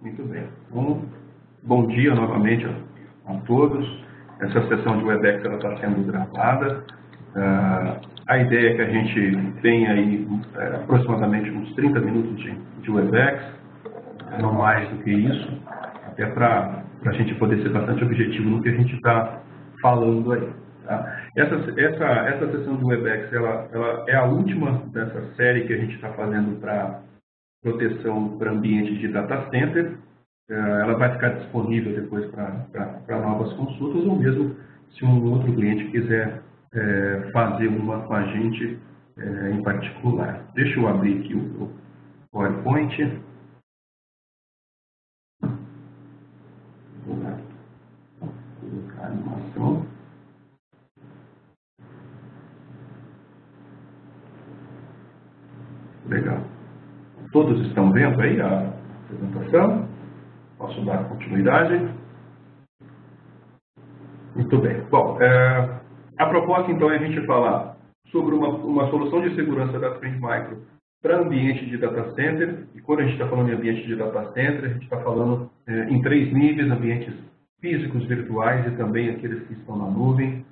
Muito bem. Bom dia novamente a todos. Essa sessão de WebEx está sendo gravada. A ideia é que a gente tenha aí aproximadamente uns 30 minutos de WebEx, não mais do que isso, até para a gente poder ser bastante objetivo no que a gente está falando aí. Tá? Essa sessão de WebEx ela é a última dessa série que a gente está fazendo para proteção para ambiente de data center. Ela vai ficar disponível depois para novas consultas, ou mesmo se um outro cliente quiser fazer uma com a gente em particular. Deixa eu abrir aqui o PowerPoint. Vou colocar a animação. Legal. Todos estão vendo aí a apresentação? Posso dar continuidade? Muito bem. Bom, a proposta então é a gente falar sobre uma solução de segurança da Trend Micro para ambiente de data center. E quando a gente está falando em ambiente de data center, a gente está falando em 3 níveis: ambientes físicos, virtuais e também aqueles que estão na nuvem.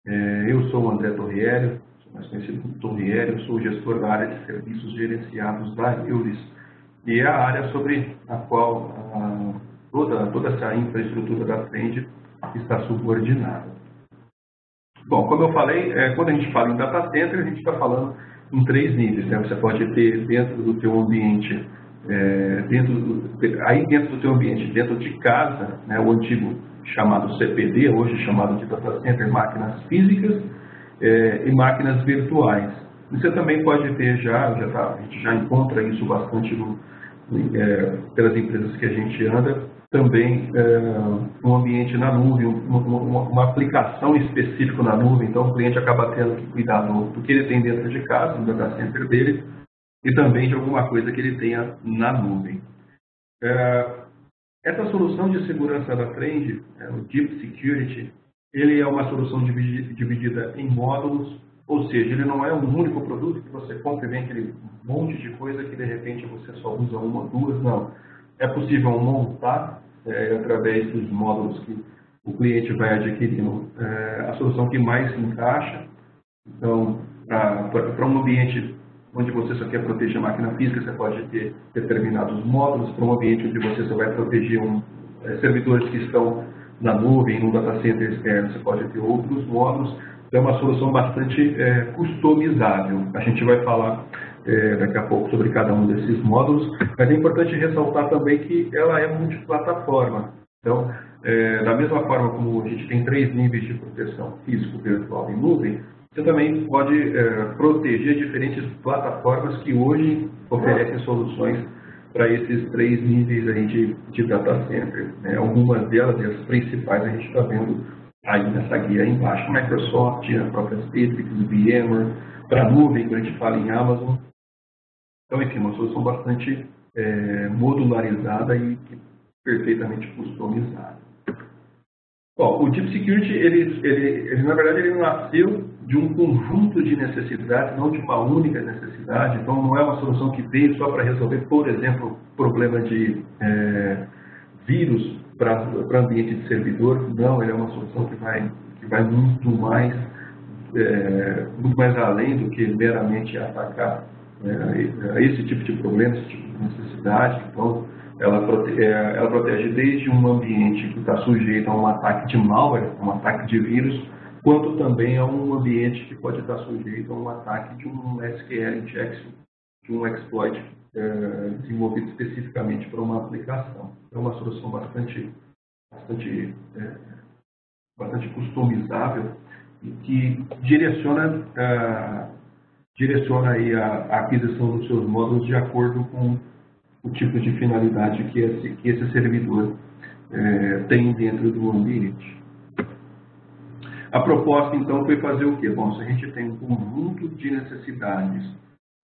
Eu sou o André Torriello, sou mais conhecido como Torriello, sou o gestor da área de serviços gerenciados da Eulis. E é a área sobre a qual toda essa infraestrutura da Trend está subordinada. Bom, como eu falei, quando a gente fala em data center, a gente está falando em 3 níveis. Né? Você pode ter dentro do teu ambiente, dentro do teu ambiente, dentro de casa, né, o antigo chamado CPD, hoje chamado de data center, máquinas físicas e máquinas virtuais. Você também pode ter a gente já encontra isso bastante pelas empresas que a gente anda, também um ambiente na nuvem, uma aplicação específica na nuvem. Então o cliente acaba tendo que cuidar do que ele tem dentro de casa, no data center dele, e também de alguma coisa que ele tenha na nuvem. Essa solução de segurança da Trend, o Deep Security, ele é uma solução dividida em módulos, ou seja, ele não é um único produto que você compra e vem aquele monte de coisa que de repente você só usa uma ou duas. Não. É possível montar, através dos módulos que o cliente vai adquirindo, a solução que mais se encaixa. Então, para um ambiente onde você só quer proteger a máquina física, você pode ter determinados módulos. Para um ambiente onde você só vai proteger servidores que estão na nuvem, no data center externo, você pode ter outros módulos. É uma solução bastante customizável. A gente vai falar daqui a pouco sobre cada um desses módulos, mas é importante ressaltar também que ela é multiplataforma. Então, da mesma forma como a gente tem 3 níveis de proteção: físico, virtual e nuvem, você também pode proteger diferentes plataformas que hoje oferecem soluções para esses 3 níveis aí de data center. Algumas delas, e as principais, a gente está vendo aí nessa guia aí embaixo: Microsoft, a própria Citrix, VMware, para a nuvem, que a gente fala em Amazon. Então, enfim, uma solução bastante modularizada e perfeitamente customizada. Bom, o Deep Security, ele na verdade, ele nasceu de um conjunto de necessidades, não de uma única necessidade. Então, não é uma solução que veio só para resolver, por exemplo, problema de vírus para ambiente de servidor. Não, ele é uma solução que vai muito mais além do que meramente atacar esse tipo de problema, esse tipo de necessidade. Então, ela protege desde um ambiente que está sujeito a um ataque de malware, um ataque de vírus, quanto também a um ambiente que pode estar sujeito a um ataque de um SQL injection, de um exploit desenvolvido especificamente para uma aplicação. É uma solução bastante customizável e que direciona aí a aquisição dos seus módulos de acordo com o tipo de finalidade que esse servidor tem dentro do ambiente. A proposta, então, foi fazer o quê? Bom, se a gente tem um conjunto de necessidades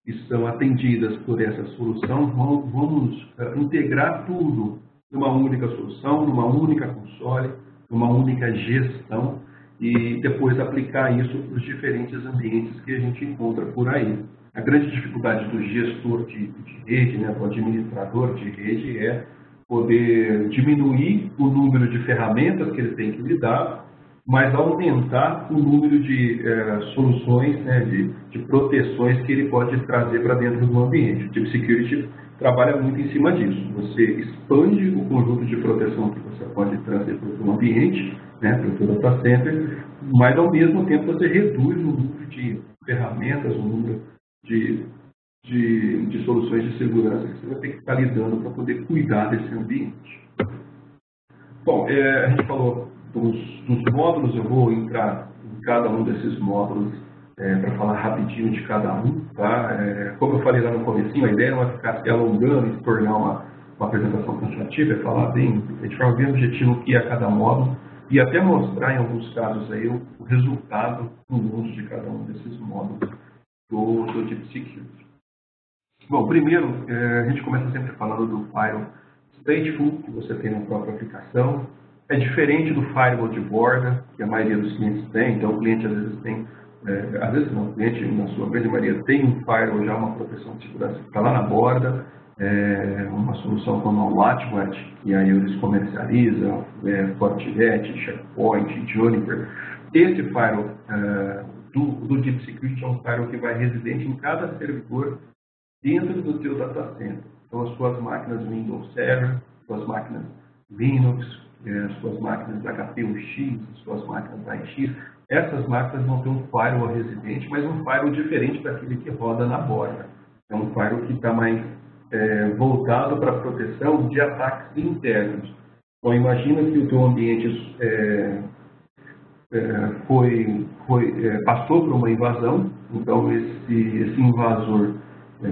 que são atendidas por essa solução, vamos integrar tudo numa única solução, numa única console, numa única gestão, e depois aplicar isso para os diferentes ambientes que a gente encontra por aí. A grande dificuldade do gestor de rede, né, do administrador de rede, é poder diminuir o número de ferramentas que ele tem que lidar, mas aumentar o número de soluções, né, de proteções que ele pode trazer para dentro do ambiente. O Deep Security trabalha muito em cima disso. Você expande o conjunto de proteção que você pode trazer para o ambiente, né, para o seu data center, mas ao mesmo tempo você reduz o número de ferramentas, o número de soluções de segurança que você vai ter que estar lidando para poder cuidar desse ambiente. Bom, a gente falou dos módulos, eu vou entrar em cada um desses módulos para falar rapidinho de cada um. Tá? Como eu falei lá no comecinho, a ideia não é ficar se alongando e se tornar uma apresentação cansativa, é falar bem, de forma bem objetiva o que é cada módulo e até mostrar em alguns casos aí o resultado no uso de cada um desses módulos do Deep Security. Bom, primeiro, a gente começa sempre falando do Firewall Stateful, que você tem na própria aplicação. É diferente do Firewall de borda, que a maioria dos clientes tem. Então, o cliente às vezes tem, às vezes não, o cliente na sua grande maioria tem um Firewall já, uma proteção de segurança que está lá na borda, uma solução como a Watchwatch, que aí eles comercializam, Fortinet, SharePoint, Juniper. Esse Firewall do Deep Security é um Firewall que vai residente em cada servidor dentro do teu data center. Então, as suas máquinas Windows Server, suas máquinas Linux, as suas máquinas HP-UX, as suas máquinas AIX, essas máquinas vão ter um firewall residente, mas um firewall diferente daquele que roda na borda. É um firewall que está mais voltado para a proteção de ataques internos. Então, imagina que o teu ambiente passou por uma invasão, então esse invasor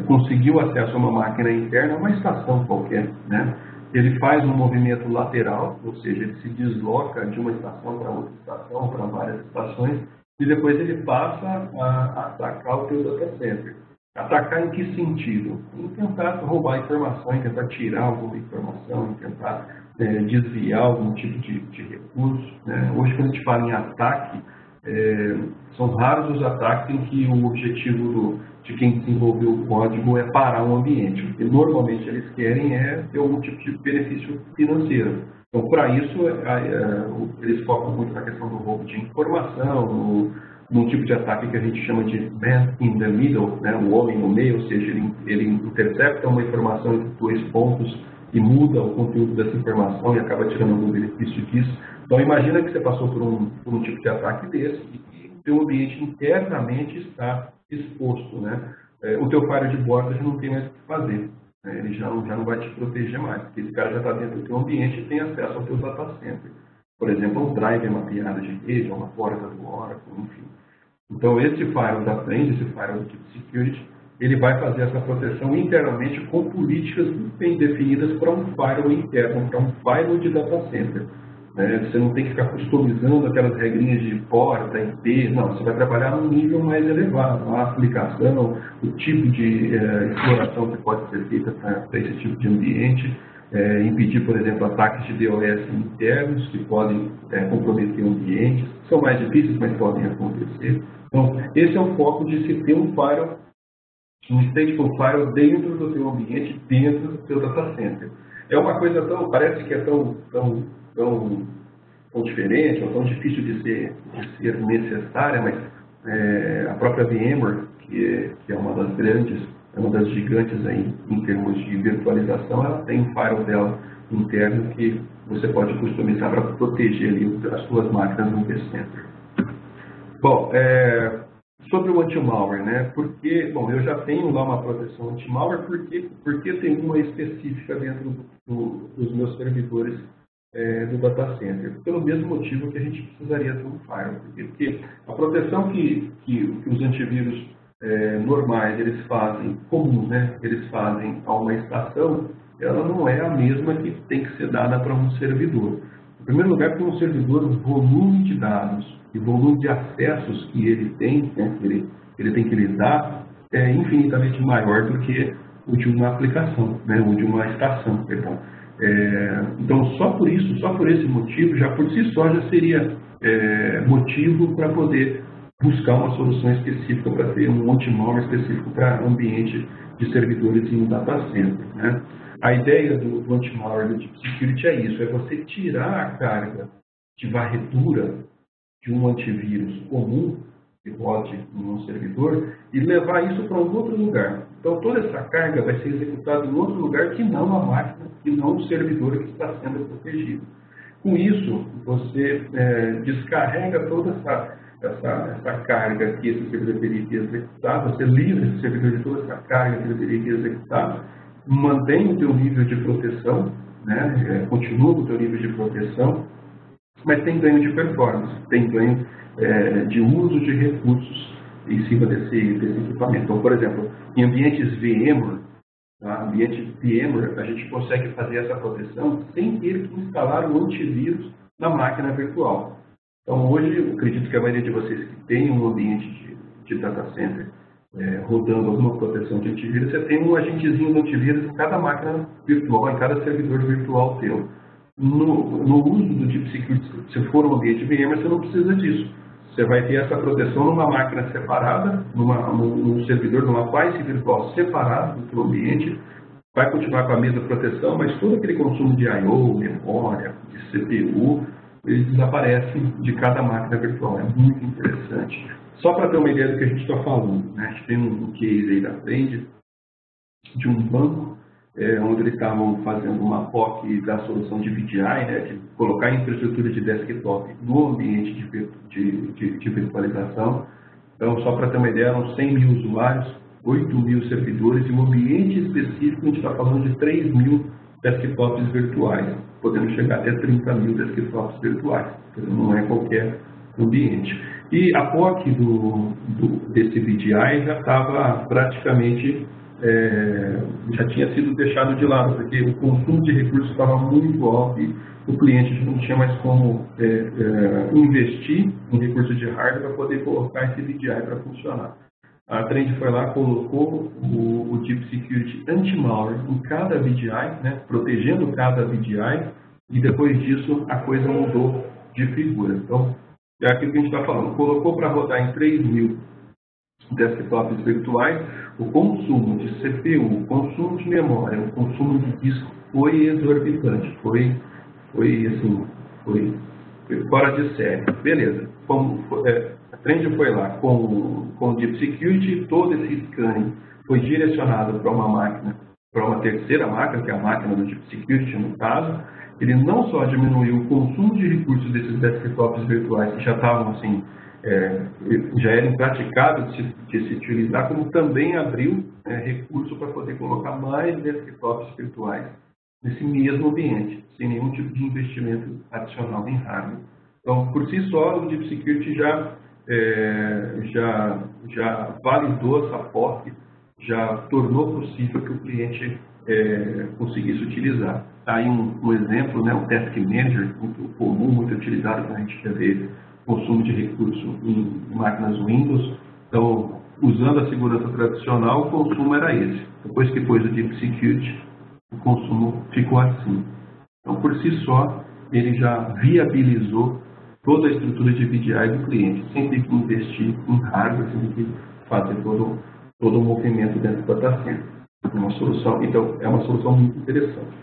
conseguiu acesso a uma máquina interna, uma estação qualquer, né? Ele faz um movimento lateral, ou seja, ele se desloca de uma estação para outra estação, para várias estações, e depois ele passa a atacar o teu data center. Atacar em que sentido? Em tentar roubar informação, em tentar tirar alguma informação, em tentar desviar algum tipo de recurso, né? Hoje, quando a gente fala em ataque, são raros os ataques em que o objetivo de quem desenvolveu o código é parar um ambiente. O que normalmente eles querem é ter algum tipo de benefício financeiro. Então, para isso, eles focam muito na questão do roubo de informação, num tipo de ataque que a gente chama de man in the middle, né? O homem no meio, ou seja, ele intercepta uma informação entre dois pontos e muda o conteúdo dessa informação e acaba tirando algum benefício disso. Então, imagina que você passou por um tipo de ataque desse e o teu ambiente internamente está exposto, né? O teu firewall de borda já não tem mais o que fazer, né? Ele já não vai te proteger mais, porque esse cara já está dentro do teu ambiente e tem acesso ao teu data center. Por exemplo, um drive mapeado de rede, uma porta do Oracle, enfim. Então, esse firewall da frente, esse firewall do Deep Security, ele vai fazer essa proteção internamente com políticas bem definidas para um firewall interno, para um firewall de data center. Você não tem que ficar customizando aquelas regrinhas de porta, IP, não, você vai trabalhar num nível mais elevado, a aplicação, o tipo de exploração que pode ser feita para esse tipo de ambiente, impedir, por exemplo, ataques de DOS internos que podem comprometer ambientes, são mais difíceis, mas podem acontecer. Então, esse é o foco de se ter um firewall, um stateful firewall dentro do teu ambiente, dentro do teu data center. É uma coisa parece que é tão diferente, ou tão difícil de ser necessária, mas a própria VMware, que é uma das grandes, uma das gigantes aí em termos de virtualização, ela tem um firewall dela interno que você pode customizar para proteger ali as suas máquinas no vCenter. Bom, sobre o anti-malware, né? Porque, bom, eu já tenho lá uma proteção anti-malware, porque tem uma específica dentro dos meus servidores do data center, pelo mesmo motivo que a gente precisaria ter um firewall. Porque a proteção que os antivírus normais eles fazem, comuns, né? Eles fazem a uma estação, ela não é a mesma que tem que ser dada para um servidor. Em primeiro lugar, porque um servidor, o volume de dados e o volume de acessos que ele tem, né, ele tem que lidar, é infinitamente maior do que o de uma aplicação, né, ou de uma estação, perdão. Então, só por isso, só por esse motivo, já por si só, já seria motivo para poder buscar uma solução específica, para ter um anti-malware específico para ambiente de servidores em um data center, né? A ideia do anti-malware do Deep Security é isso, é você tirar a carga de varredura de um antivírus comum que rode em um servidor e levar isso para um outro lugar. Então, toda essa carga vai ser executada em outro lugar que não a máquina, que não o servidor que está sendo protegido. Com isso, você descarrega toda essa carga que esse servidor teria que executar, você livra esse servidor de toda essa carga que ele teria que executar, mantém o seu nível de proteção, né, continua o seu nível de proteção, mas tem ganho de performance, tem ganho de uso de recursos em cima desse equipamento. Então, por exemplo, em ambientes VMware, tá? Ambientes VMware, a gente consegue fazer essa proteção sem ter que instalar o antivírus na máquina virtual. Então, hoje, eu acredito que a maioria de vocês que tem um ambiente de data center rodando alguma proteção de antivírus, você tem um agentezinho de antivírus em cada máquina virtual, em cada servidor virtual teu. No uso do Deep Security, se for um ambiente VMware, você não precisa disso. Você vai ter essa proteção numa máquina separada, num servidor, numa appliance virtual separada do seu ambiente, vai continuar com a mesma proteção, mas todo aquele consumo de I/O, memória, de CPU, eles desaparecem de cada máquina virtual. É muito interessante. Só para ter uma ideia do que a gente está falando, né? A gente tem um case aí da frente de um banco, onde eles estavam fazendo uma POC da solução de VDI, né, de colocar a infraestrutura de desktop no ambiente de virtualização. Então, só para ter uma ideia, eram 100 mil usuários, 8 mil servidores, e um ambiente específico, a gente está falando de 3 mil desktops virtuais, podendo chegar até 30 mil desktops virtuais, então não é qualquer ambiente. E a POC desse VDI já estava praticamente já tinha sido deixado de lado, porque o consumo de recursos estava muito alto e o cliente já não tinha mais como investir em recursos de hardware para poder colocar esse VDI para funcionar. A Trend foi lá, colocou o Deep Security anti-malware em cada VDI, né, protegendo cada VDI, e depois disso a coisa mudou de figura. Então, é aquilo que a gente está falando, colocou para rodar em 3 mil desktops virtuais, o consumo de CPU, o consumo de memória, o consumo de disco foi exorbitante, foi fora de série. Beleza, a Trend foi lá com o Deep Security, todo esse scanning foi direcionado para uma máquina, para uma terceira máquina, que é a máquina do Deep Security no caso. Ele não só diminuiu o consumo de recursos desses desktops virtuais que já estavam assim, já era impraticável de se utilizar, como também abriu recurso para poder colocar mais desktops virtuais nesse mesmo ambiente, sem nenhum tipo de investimento adicional em hardware. Então, por si só, o Deep Security já validou essa POC, já tornou possível que o cliente conseguisse utilizar. Tá aí um exemplo, né, o Task Manager, muito comum, muito utilizado quando a gente quer ver consumo de recurso em máquinas Windows. Então, usando a segurança tradicional, o consumo era esse. Depois que pôs o Deep Security, o consumo ficou assim. Então, por si só, ele já viabilizou toda a estrutura de VDI do cliente, sem ter que investir em hardware, sem ter que fazer todo o movimento dentro do data center. Uma solução, então, é uma solução muito interessante.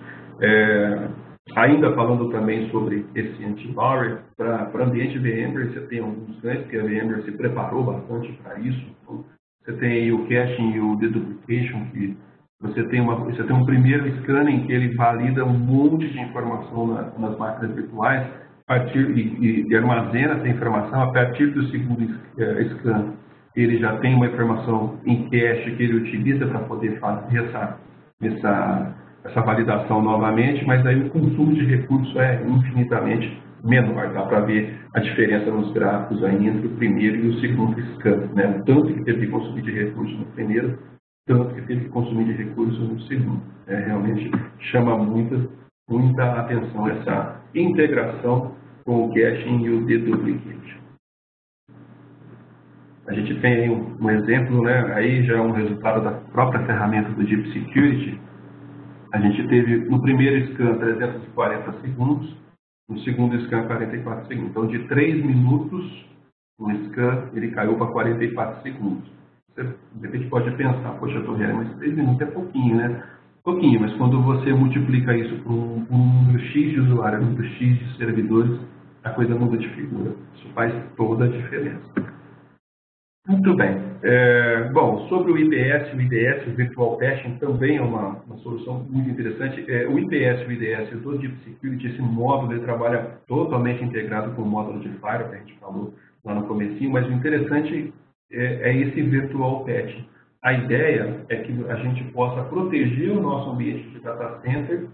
Ainda falando também sobre esse anti-malware, para ambiente VMware você tem alguns ganhos, porque a VMware se preparou bastante para isso. Então, você tem aí o caching e o deduplication, que você tem um primeiro scanning que ele valida um monte de informação nas máquinas virtuais e armazena essa informação a partir do segundo scan. Ele já tem uma informação em cache que ele utiliza para poder fazer essa validação novamente, mas aí o consumo de recursos é infinitamente menor. Dá para ver a diferença nos gráficos aí entre o primeiro e o segundo scan, né? O tanto que teve que consumir de recursos no primeiro, tanto que teve que consumir de recursos no segundo. Realmente chama muita atenção essa integração com o caching e o deduplication. A gente tem aí um exemplo, né? Aí já é um resultado da própria ferramenta do Deep Security. A gente teve no primeiro scan 340 segundos, no segundo scan 44 segundos. Então, de 3 minutos no scan, ele caiu para 44 segundos. Você de repente pode pensar, poxa, mas 3 minutos é pouquinho, né? pouquinho, mas quando você multiplica isso por um número X de usuários, um número X de servidores, a coisa muda de figura. Isso faz toda a diferença. Muito bem. Bom, sobre o IPS, o IDS, o Virtual Patching, também é uma solução muito interessante. O IPS e o IDS do Deep Security, esse módulo, ele trabalha totalmente integrado com o módulo de Firewall, que a gente falou lá no comecinho, mas o interessante é esse Virtual Patching. A ideia é que a gente possa proteger o nosso ambiente de data center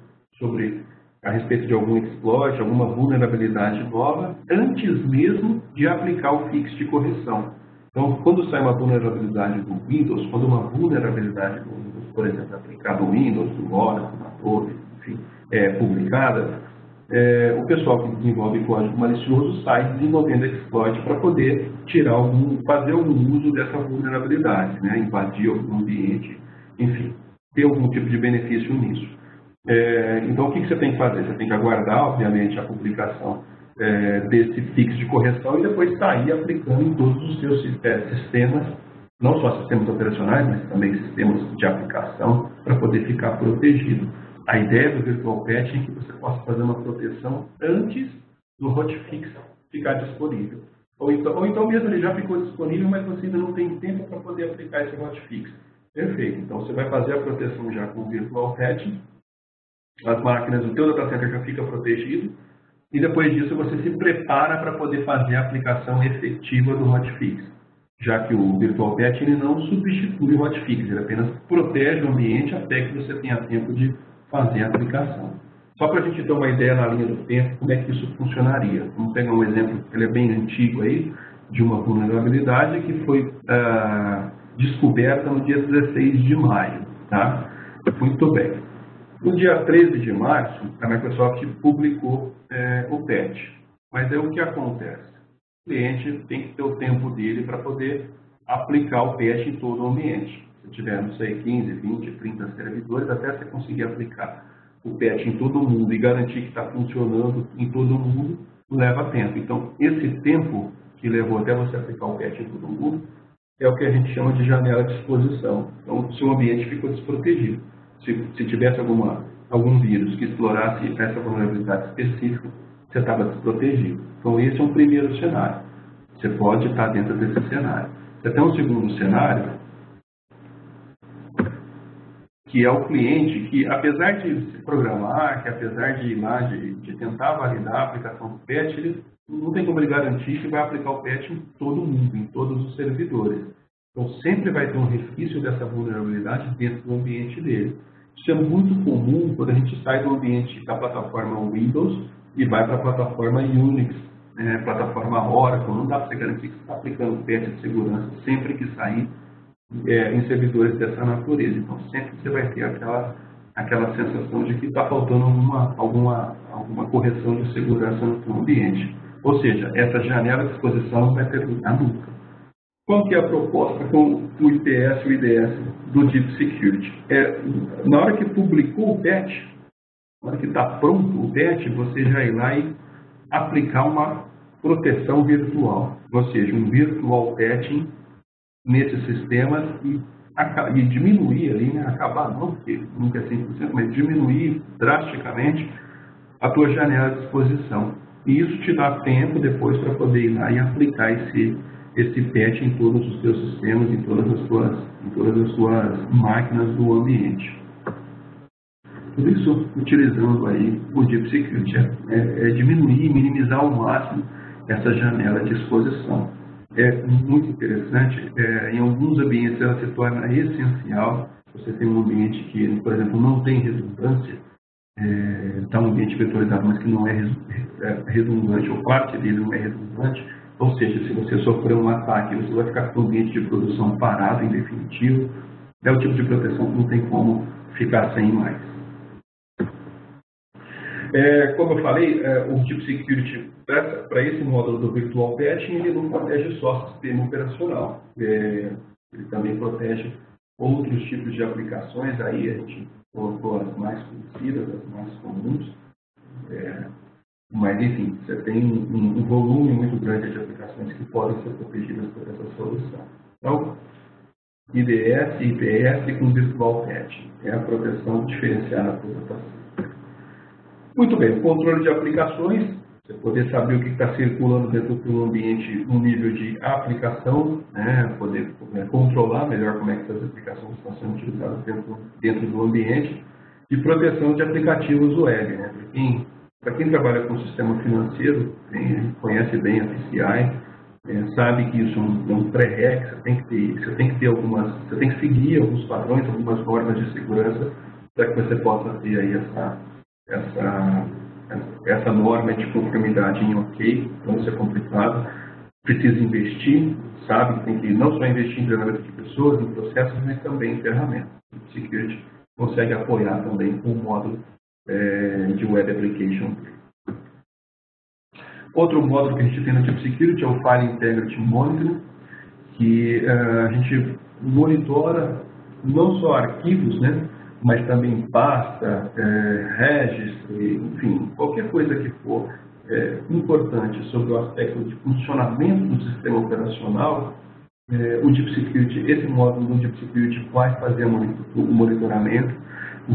a respeito de algum exploit, alguma vulnerabilidade nova, antes mesmo de aplicar o fix de correção. Então, quando sai uma vulnerabilidade do Windows, quando uma vulnerabilidade do Windows, por exemplo, aplicada no Windows, do Oracle, na torre, enfim, é publicada, o pessoal que desenvolve código malicioso sai desenvolvendo exploit para poder fazer algum uso dessa vulnerabilidade, né? Invadir algum ambiente, enfim, ter algum tipo de benefício nisso. Então, o que você tem que fazer? Você tem que aguardar, obviamente, a publicação desse fix de correção e depois sair aplicando em todos os seus sistemas, não só sistemas operacionais, mas também sistemas de aplicação, para poder ficar protegido. A ideia do Virtual Patching é que você possa fazer uma proteção antes do hotfix ficar disponível. Ou então mesmo ele já ficou disponível, mas você ainda não tem tempo para poder aplicar esse hotfix. Perfeito. Então você vai fazer a proteção já com o Virtual Patching, as máquinas, o teu data center já fica protegido, e depois disso você se prepara para poder fazer a aplicação efetiva do hotfix, já que o Virtual Patching ele não substitui o hotfix, ele apenas protege o ambiente até que você tenha tempo de fazer a aplicação. Só para a gente ter uma ideia na linha do tempo, como é que isso funcionaria. Vamos pegar um exemplo, ele é bem antigo aí, de uma vulnerabilidade que foi descoberta no dia 16 de maio. Tá? Muito bem. No dia 13 de março, a Microsoft publicou o patch. Mas aí o que acontece? O cliente tem que ter o tempo dele para poder aplicar o patch em todo o ambiente. Se tiver, não sei, 15, 20, 30 servidores, até você conseguir aplicar o patch em todo mundo e garantir que está funcionando em todo mundo, leva tempo. Então, esse tempo que levou até você aplicar o patch em todo mundo é o que a gente chama de janela de exposição. Então, o seu ambiente ficou desprotegido. Se tivesse algum vírus que explorasse essa vulnerabilidade específica, você estava desprotegido. Então, esse é um primeiro cenário. Você pode estar dentro desse cenário. Você tem um segundo cenário, que é o cliente que, apesar de se programar, que apesar de ir lá, de tentar validar a aplicação do patch, ele não tem como ele garantir que vai aplicar o patch em todo mundo, em todos os servidores. Então, sempre vai ter um resquício dessa vulnerabilidade dentro do ambiente dele. Isso é muito comum quando a gente sai do ambiente da plataforma Windows e vai para a plataforma Unix, plataforma Oracle. Não dá para você garantir que você está aplicando patch de segurança sempre que sair em servidores dessa natureza. Então, sempre você vai ter aquela sensação de que está faltando alguma correção de segurança no seu ambiente. Ou seja, essa janela de exposição não vai terminar nunca. Qual que é a proposta com o IPS e o IDS do Deep Security? Na hora que publicou o patch, na hora que está pronto o patch, você já ir lá e aplicar uma proteção virtual, ou seja, um virtual patching nesses sistemas e diminuir ali, né? Acabar não, porque nunca é 100%, mas diminuir drasticamente a tua janela de exposição. E isso te dá tempo depois para poder ir lá e aplicar esse patch em todos os teus sistemas, em todas as suas máquinas do ambiente. Tudo isso utilizando aí o Deep Security, diminuir, minimizar ao máximo essa janela de exposição. É muito interessante, em alguns ambientes ela se torna essencial. Você tem um ambiente que, por exemplo, não tem redundância, está um ambiente vetorizado, mas que não é redundante, ou parte dele não é redundante. Ou seja, se você sofrer um ataque, você vai ficar com o ambiente de produção parado, em definitivo. É o tipo de proteção que não tem como ficar sem mais. Como eu falei, o Deep Security, para esse módulo do Virtual Patching, ele não protege só o sistema operacional. Ele também protege outros tipos de aplicações. Aí a gente colocou as mais conhecidas, as mais comuns. Mas, enfim, você tem um volume muito grande de aplicações que podem ser protegidas por essa solução. Então, IDS, IPS com Virtual Patch. É a proteção diferenciada por rotação. Muito bem, o controle de aplicações, você poder saber o que está circulando dentro do ambiente no nível de aplicação, né, poder controlar melhor como é que essas aplicações estão sendo utilizadas dentro do ambiente, e proteção de aplicativos web. Né, para quem trabalha com sistema financeiro, conhece bem a PCI, sabe que isso é um pré-req, você tem que seguir alguns padrões, algumas normas de segurança para que você possa ter aí essa norma de conformidade em OK. Então isso é complicado, precisa investir, sabe que tem que não só investir em treinamento de pessoas, em processos, mas também em ferramentas. O Security consegue apoiar também com o módulo de Web Application. Outro módulo que a gente tem no Deep Security é o File Integrity Monitoring, que a gente monitora não só arquivos, né, mas também pasta, registro, enfim, qualquer coisa que for importante sobre o aspecto de funcionamento do sistema operacional. O Deep Security, esse módulo do Deep Security vai fazer o monitoramento,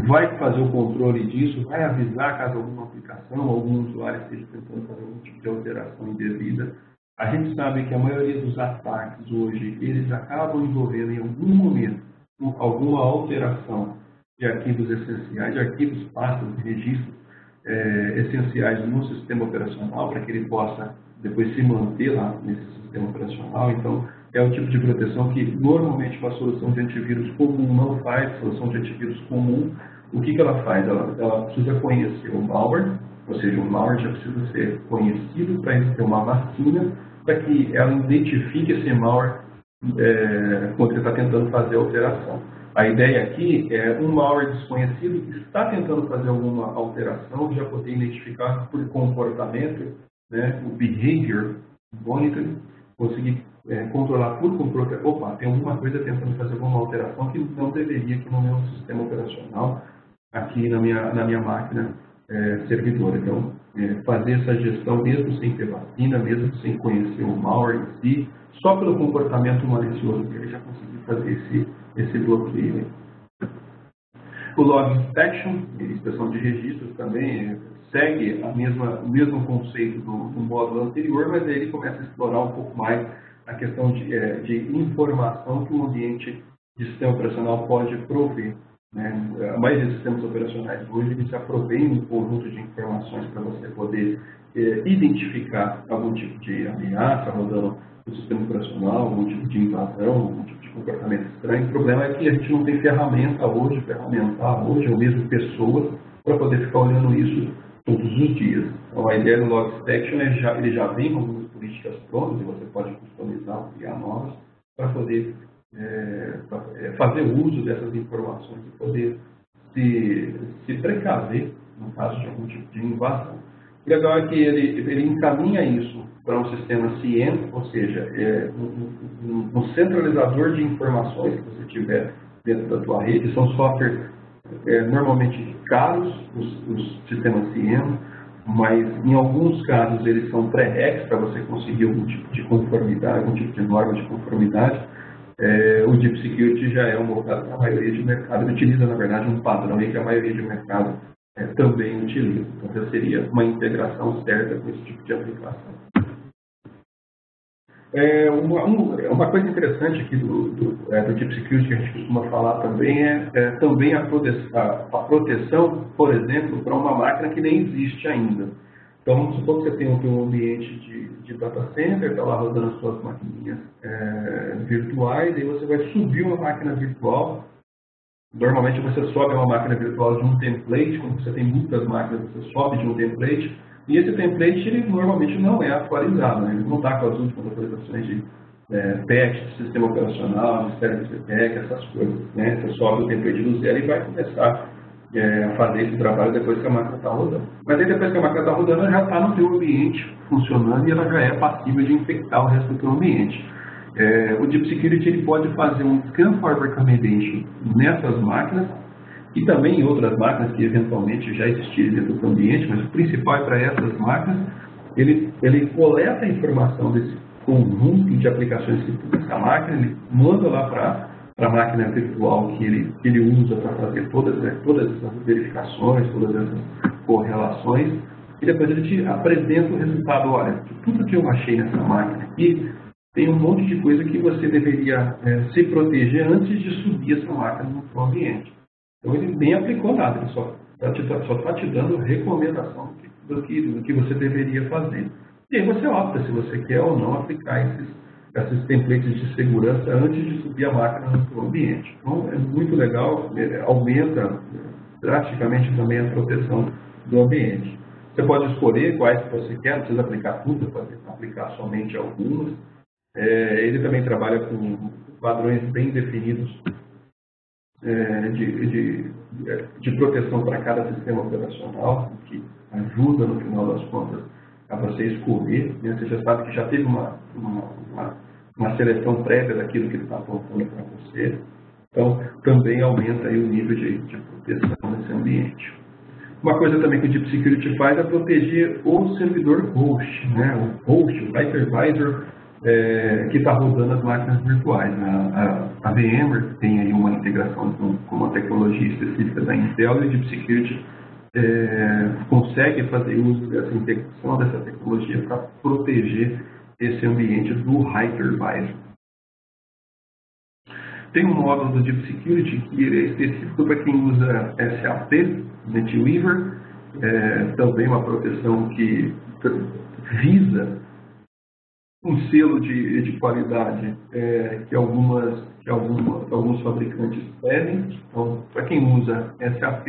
vai fazer o controle disso, vai avisar caso alguma aplicação, algum usuário esteja tentando fazer algum tipo de alteração indevida. A gente sabe que a maioria dos ataques hoje, eles acabam envolvendo em algum momento alguma alteração de arquivos essenciais, de arquivos, pastas, de registros essenciais no sistema operacional, para que ele possa depois se manter lá nesse sistema operacional. Então, é o tipo de proteção que normalmente uma solução de antivírus comum não faz. Solução de antivírus comum, o que ela faz? Ela precisa conhecer o malware, ou seja, o malware já precisa ser conhecido para ele ter uma vacina, para que ela identifique esse malware quando ele está tentando fazer a alteração. A ideia aqui é um malware desconhecido que está tentando fazer alguma alteração, já poder identificar por comportamento, né, o behavior monitoring, conseguir controlar por comportamento. Opa, tem alguma coisa tentando fazer alguma alteração que não deveria aqui no meu sistema operacional, aqui na minha máquina servidora. Então, fazer essa gestão mesmo sem ter vacina, mesmo sem conhecer o malware em si, só pelo comportamento malicioso que ele já conseguiu fazer esse bloqueio. O Log Inspection, inspeção de registros também, segue o mesmo conceito do módulo anterior, mas aí ele começa a explorar um pouco mais a questão de informação que o ambiente de sistema operacional pode prover. Né? A maioria dos sistemas operacionais hoje eles já provém um conjunto de informações para você poder identificar algum tipo de ameaça rodando no sistema operacional, algum tipo de invasão, algum tipo de comportamento estranho. O problema é que a gente não tem ferramental hoje, ou mesmo pessoas, para poder ficar olhando isso todos os dias. Então, a ideia do Log Inspection ele já vem com algumas políticas prontas, e você pode customizar, criar novas, para poder fazer uso dessas informações e poder se precaver no caso de algum tipo de invasão. O legal é que ele encaminha isso para um sistema CIEM, ou seja, um centralizador de informações que você tiver dentro da tua rede. São softwares normalmente caros, os sistemas CIEM, mas em alguns casos eles são pré-reqs para você conseguir algum tipo de conformidade, algum tipo de norma de conformidade. O Deep Security já é homologado para a maioria de mercado, ele utiliza, na verdade, um padrão que a maioria de mercado também utiliza. Então, já seria uma integração certa com esse tipo de aplicação. Uma coisa interessante aqui do Deep Security que a gente costuma falar também é também a proteção, por exemplo, para uma máquina que nem existe ainda. Então, vamos supor que você tem um ambiente de data center, está lá rodando as suas maquininhas virtuais, e você vai subir uma máquina virtual. Normalmente você sobe uma máquina virtual de um template, quando você tem muitas máquinas, você sobe de um template, e esse template ele normalmente não é atualizado, né? Ele não está com as últimas atualizações de patch, de sistema operacional, de service pack, essas coisas. Né? Você sobe o template do zero e vai começar a fazer esse trabalho depois que a máquina está rodando. Mas aí depois que a máquina está rodando, ela já está no seu ambiente funcionando e ela já é passível de infectar o resto do seu ambiente. O Deep Security ele pode fazer um scan for recommendation nessas máquinas e também em outras máquinas que eventualmente já existirem dentro do ambiente, mas o principal é para essas máquinas. Ele coleta a informação desse conjunto de aplicações que tem nessa máquina, ele manda lá para a máquina virtual que ele usa para fazer todas essas verificações, todas essas correlações, e depois ele te apresenta o resultado. Olha, tudo que eu achei nessa máquina aqui, tem um monte de coisa que você deveria se proteger antes de subir essa máquina no seu ambiente. Então ele nem aplicou nada, ele só está te dando recomendação do que você deveria fazer. E aí você opta se você quer ou não aplicar esses templates de segurança antes de subir a máquina no seu ambiente. Então é muito legal, aumenta drasticamente também a proteção do ambiente. Você pode escolher quais que você quer, não precisa aplicar tudo, pode aplicar somente algumas. Ele também trabalha com padrões bem definidos de proteção para cada sistema operacional, que ajuda, no final das contas, a você escolher. Né? Você já sabe que já teve uma seleção prévia daquilo que ele está apontando para você. Então, também aumenta aí o nível de proteção nesse ambiente. Uma coisa também que o Deep Security faz é proteger o servidor host, né? O host, o hypervisor, que está rodando as máquinas virtuais. A VMware tem aí uma integração com uma tecnologia específica da Intel, e o Deep Security consegue fazer uso dessa integração, dessa tecnologia, para proteger esse ambiente do hypervisor. Tem um módulo do Deep Security que é específico para quem usa SAP, NetWeaver, também uma proteção que visa um selo de qualidade que alguns fabricantes pedem. Então, para quem usa SAP,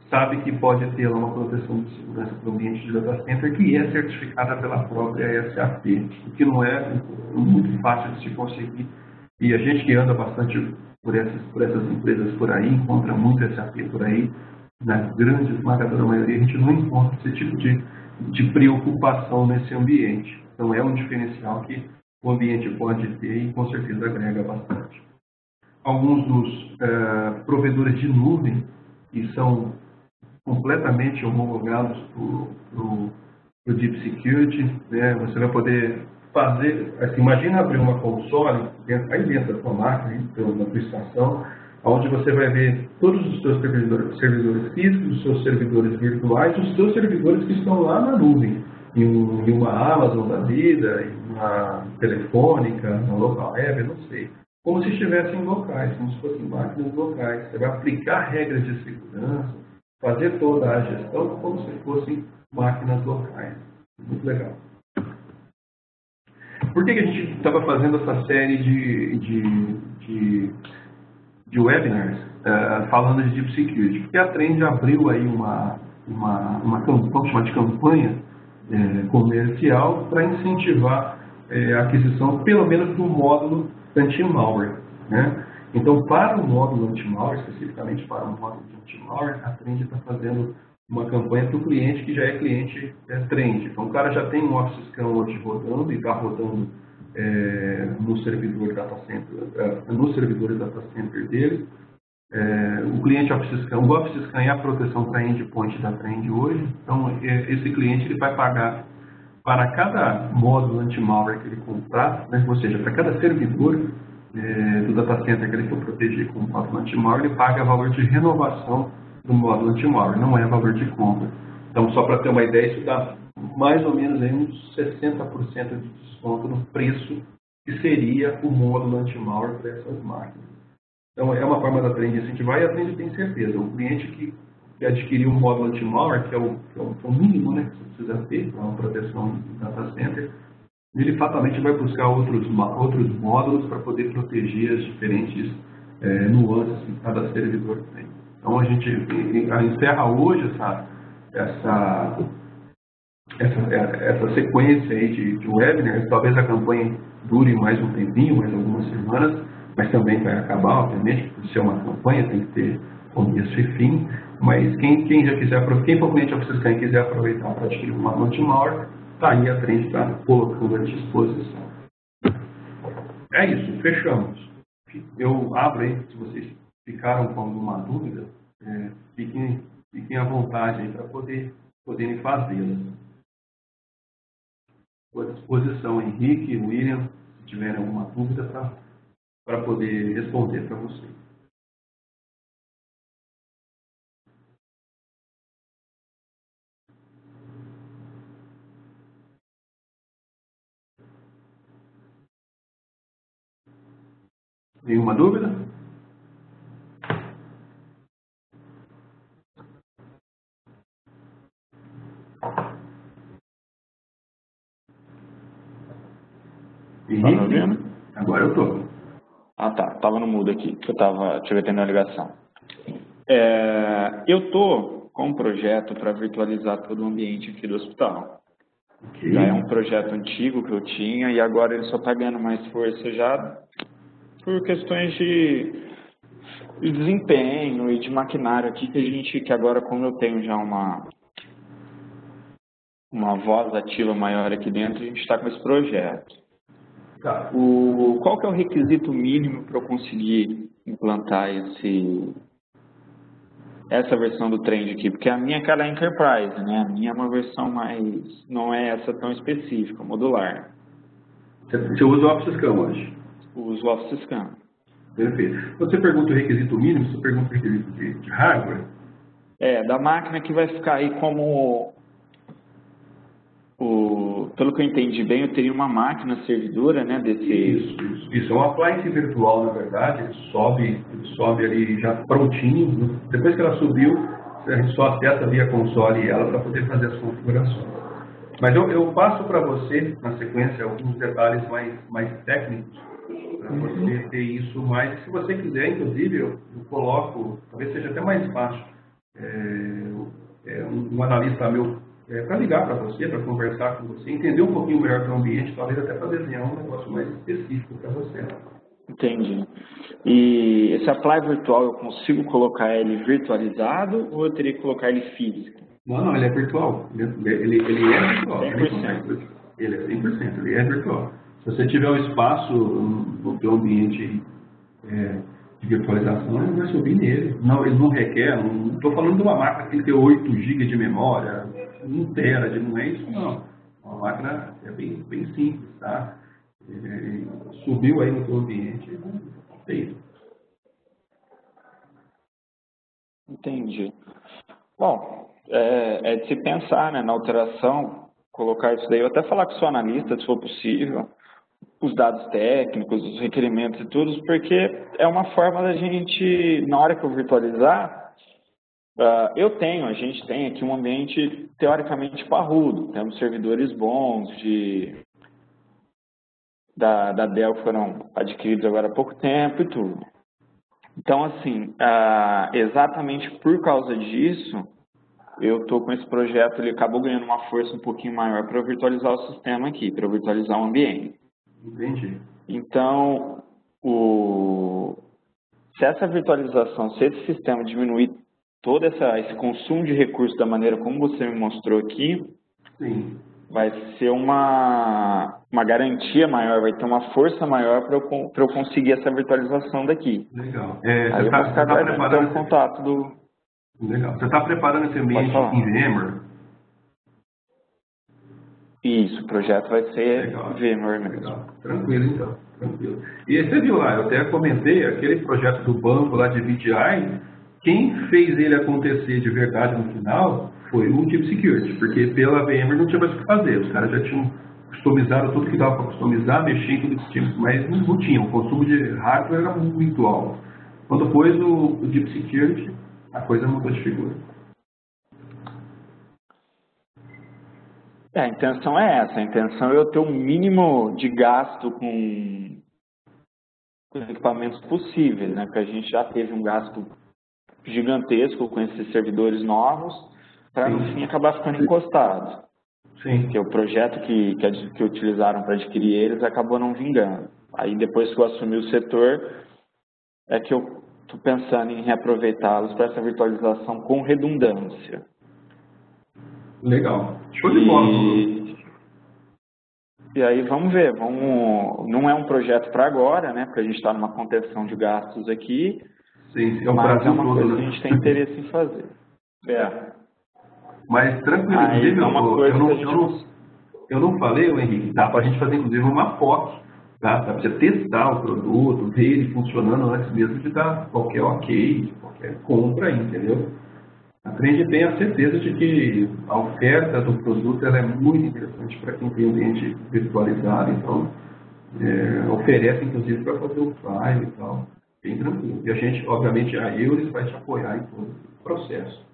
sabe que pode ter lá uma proteção de segurança para o ambiente de data center que é certificada pela própria SAP, o que não é muito fácil de se conseguir. E a gente que anda bastante por essas empresas por aí, encontra muito SAP por aí, na grande esmagadora maioria, a gente não encontra esse tipo de preocupação nesse ambiente. Então é um diferencial que o ambiente pode ter e com certeza agrega bastante. Alguns dos provedores de nuvem que são completamente homologados para o Deep Security, né? Você vai poder fazer, assim, imagina abrir uma console aí dentro da sua máquina, na sua estação, onde você vai ver todos os seus servidores físicos, os seus servidores virtuais, os seus servidores que estão lá na nuvem, em uma Amazon da vida, em uma Telefônica, uma Local Web, não sei. Como se estivessem locais, como se fossem máquinas locais. Você vai aplicar regras de segurança, fazer toda a gestão como se fossem máquinas locais. Muito legal. Por que a gente estava fazendo essa série de webinars falando de Deep Security? Porque a Trend abriu aí uma vamos chamar de campanha comercial para incentivar a aquisição, pelo menos, do módulo anti-malware, né? Então, para o módulo anti-malware, especificamente para o módulo de anti-malware, a Trend está fazendo uma campanha para o cliente que já é cliente Trend. Então, o cara já tem um Office Scan hoje rodando e está rodando no servidor data center, nos servidores data center dele. O cliente Office Scan, o Office Scan é a proteção para endpoint da Trend hoje. Então, esse cliente ele vai pagar para cada módulo anti-malware que ele comprar, né? Ou seja, para cada servidor do data center que ele for proteger com o módulo anti-malware, ele paga valor de renovação do módulo anti-malware, não é valor de compra. Então, só para ter uma ideia, isso dá mais ou menos aí uns 60% de desconto no preço que seria o módulo anti-malware para essas máquinas. Então, é uma forma da Trend incentivar, e a Trend tem certeza. O cliente que adquirir um módulo anti-malware, que é o mínimo, né, que você precisa ter para uma proteção do data center, ele fatalmente vai buscar outros módulos para poder proteger as diferentes nuances que cada servidor tem. Então, a gente encerra hoje essa sequência aí de webinars. Talvez a campanha dure mais um tempinho, mais algumas semanas, mas também vai acabar, obviamente, por ser uma campanha, tem que ter começo e fim. Mas quem for cliente Office Scan e quiser aproveitar para adquirir uma anti-malware, está aí a Trend está colocando à disposição. É isso, fechamos. Eu abro aí, se vocês ficaram com alguma dúvida, fiquem à vontade aí para poderem fazê-las. Estou à disposição, Henrique, William, se tiverem alguma dúvida, para poder responder para você. Nenhuma dúvida? Tá me ouvindo? Agora eu tô. Ah, tá. Tava no mudo aqui, que tive atendendo a ligação. Eu tô com um projeto para virtualizar todo o ambiente aqui do hospital. Okay. Já é um projeto antigo que eu tinha e agora ele só está ganhando mais força já por questões de desempenho e de maquinário aqui que agora, como eu tenho já uma voz ativa maior aqui dentro, a gente está com esse projeto. Tá. Qual que é o requisito mínimo para eu conseguir implantar essa versão do Trend aqui? Porque a minha cara é Enterprise, né? A minha é uma versão não é essa tão específica, modular. Você usa o Office Scan hoje? Uso o Office Scan. Perfeito. Você pergunta o requisito mínimo, você pergunta o requisito de hardware? Da máquina que vai ficar aí como... Pelo que eu entendi bem, eu teria uma máquina servidora, né, Isso. É um appliance virtual, na verdade, ele sobe ali já prontinho. Depois que ela subiu, a gente só acessa via console ela para poder fazer as configurações. Mas eu passo para você, na sequência, alguns detalhes mais técnicos, para você ter isso mais. Se você quiser, inclusive, eu coloco, talvez seja até mais fácil, um analista meu para ligar para você, para conversar com você, entender um pouquinho melhor do ambiente, talvez até para desenhar um negócio mais específico para você. Entendi. E esse Apply virtual, eu consigo colocar ele virtualizado ou eu teria que colocar ele físico? Não, ele é virtual. Ele é virtual. 100%. Ele é 100%, ele é virtual. Se você tiver um espaço no seu ambiente de virtualização, ele vai subir nele. Não, ele não requer, não estou falando de uma máquina que tem que ter 8 GB de memória, 1 tera, não é isso não. Uma máquina é bem simples, tá? Ele subiu aí no seu ambiente, feito. Entendi. Bom, é de se pensar, né, na alteração, colocar isso daí, eu até falar com o seu analista, se for possível, os dados técnicos, os requerimentos e tudo, porque é uma forma da gente, na hora que eu virtualizar, a gente tem aqui um ambiente teoricamente parrudo, temos servidores bons da Dell que foram adquiridos agora há pouco tempo e tudo. Então, assim, exatamente por causa disso, eu estou com esse projeto, ele acabou ganhando uma força um pouquinho maior para eu virtualizar o sistema aqui, para eu virtualizar o ambiente. Entendi. Então, se essa virtualização, se esse sistema diminuir todo esse consumo de recursos da maneira como você me mostrou aqui, sim, vai ser uma garantia maior, vai ter uma força maior para eu conseguir essa virtualização daqui. Legal. Aí eu vou ficar aguardando o contato do... Legal. Você está preparando esse ambiente em VMware? Isso, o projeto vai ser VMware mesmo. Legal. Tranquilo, então. Tranquilo. E você viu lá, eu até comentei, aquele projeto do banco lá de VDI, quem fez ele acontecer de verdade no final foi o Deep Security, porque pela VMware não tinha mais o que fazer. Os caras já tinham customizado tudo que dava para customizar, mexer em tudo que tinha, mas não tinha. O consumo de hardware era muito alto. Quando pôs o Deep Security, a coisa mudou de figura. A intenção é essa, a intenção é eu ter o mínimo de gasto com equipamentos possíveis, né? Porque a gente já teve um gasto gigantesco com esses servidores novos, para no fim acabar ficando encostado. Sim. Porque o projeto que utilizaram para adquirir eles acabou não vingando. Aí depois que eu assumi o setor, é que eu estou pensando em reaproveitá-los para essa virtualização com redundância. Legal. Show de bola. E aí vamos ver, não é um projeto para agora, né? Porque a gente está numa contenção de gastos aqui, sim, mas é uma coisa que a gente tem interesse em fazer. Mas tranquilo, aí, inclusive, eu não falei, Henrique, dá para a gente fazer inclusive uma POC tá? Para você testar o produto, ver ele funcionando antes mesmo de dar qualquer ok, qualquer compra, entendeu? A Trend tem a certeza de que a oferta do produto ela é muito interessante para quem tem ambiente virtualizado, então oferece inclusive para fazer o trial e tal, bem tranquilo. E a gente, obviamente, a Euris vai te apoiar em todo o processo.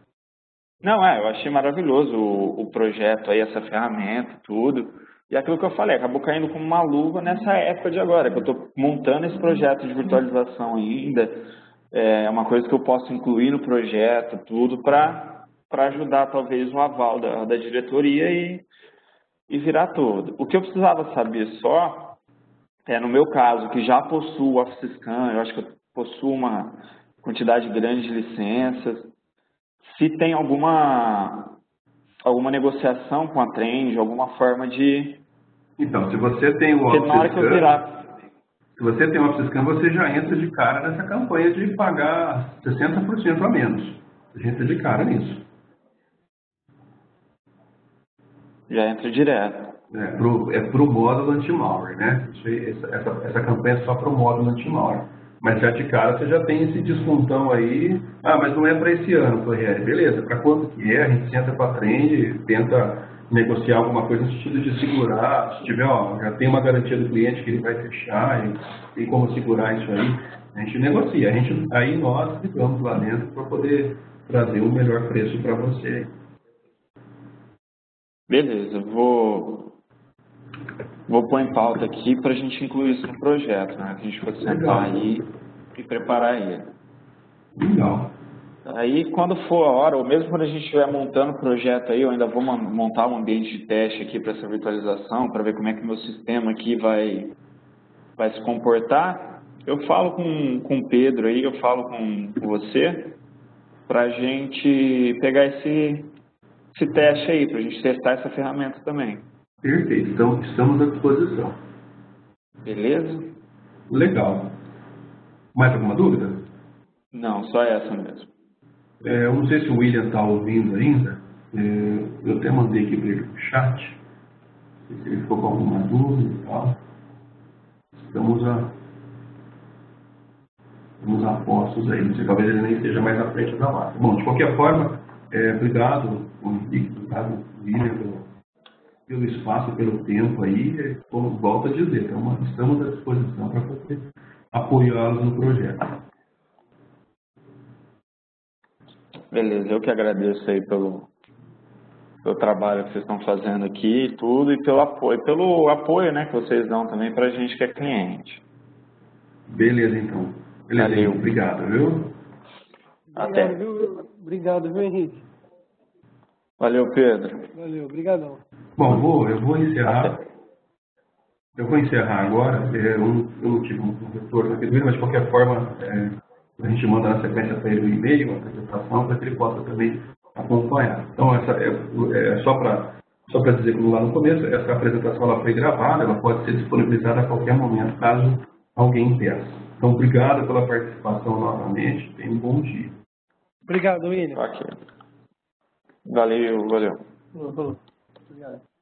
Não, eu achei maravilhoso o projeto aí, essa ferramenta, tudo. E aquilo que eu falei, acabou caindo como uma luva nessa época de agora, que eu estou montando esse projeto de virtualização ainda. É uma coisa que eu posso incluir no projeto, tudo, para ajudar talvez o aval da diretoria e virar todo. O que eu precisava saber só, no meu caso, que já possuo o Office Scan, eu acho que eu possuo uma quantidade grande de licenças, se tem alguma negociação com a Trend, alguma forma de... Então, se você tem o Porque na hora que eu virar... Se você tem o Office Scan, você já entra de cara nessa campanha de pagar 60% a menos. Você entra de cara nisso. Já entra direto. Pro módulo anti-malware, né? Essa campanha é só pro módulo anti-malware. Mas já de cara você já tem esse descontão aí. Ah, mas não é para esse ano, Torriere. Beleza, para quando que é? A gente senta com a Trend, tenta negociar alguma coisa no sentido de segurar. Se tiver, já tem uma garantia do cliente que ele vai fechar, e tem como segurar isso aí. A gente negocia. Aí nós ficamos lá dentro para poder trazer o melhor preço para você. Beleza, vou pôr em pauta aqui para a gente incluir isso no projeto, né? Que a gente for sentar aí e preparar ele. Legal. Aí, quando for a hora, ou mesmo quando a gente estiver montando o projeto aí, eu ainda vou montar um ambiente de teste aqui para essa virtualização, para ver como é que o meu sistema aqui vai se comportar. Eu falo com o Pedro aí, eu falo com você, para a gente pegar esse teste aí, para a gente testar essa ferramenta também. Perfeito, então estamos à disposição. Beleza? Legal. Mais alguma dúvida? Não, só essa mesmo. Eu não sei se o William está ouvindo ainda. Eu até mandei aqui para ele no chat. Se ele ficou com alguma dúvida e tal. Estamos a postos aí. Não sei, talvez ele nem esteja mais à frente da massa. Bom, de qualquer forma, obrigado, Henrique, obrigado, William, pelo espaço e pelo tempo aí. Como volto a dizer, estamos à disposição para poder apoiá-los no projeto. Beleza, eu que agradeço aí pelo trabalho que vocês estão fazendo aqui e tudo, e pelo apoio, né, que vocês dão também para a gente que é cliente. Beleza, então. Beleza, Valeu. Obrigado, viu? Até. Obrigado, viu, Henrique? Valeu, Pedro. Valeu, obrigadão. Bom, eu vou encerrar. Eu vou encerrar agora. Eu não tive um retorno aqui do William, mas de qualquer forma, a gente manda na sequência para ele um e-mail, uma apresentação, para que ele possa também acompanhar. Então, só para dizer como lá no começo, essa apresentação ela foi gravada, ela pode ser disponibilizada a qualquer momento, caso alguém peça. Então, obrigado pela participação novamente. Tenha um bom dia. Obrigado, William. Ok. Valeu. Falou. Obrigado.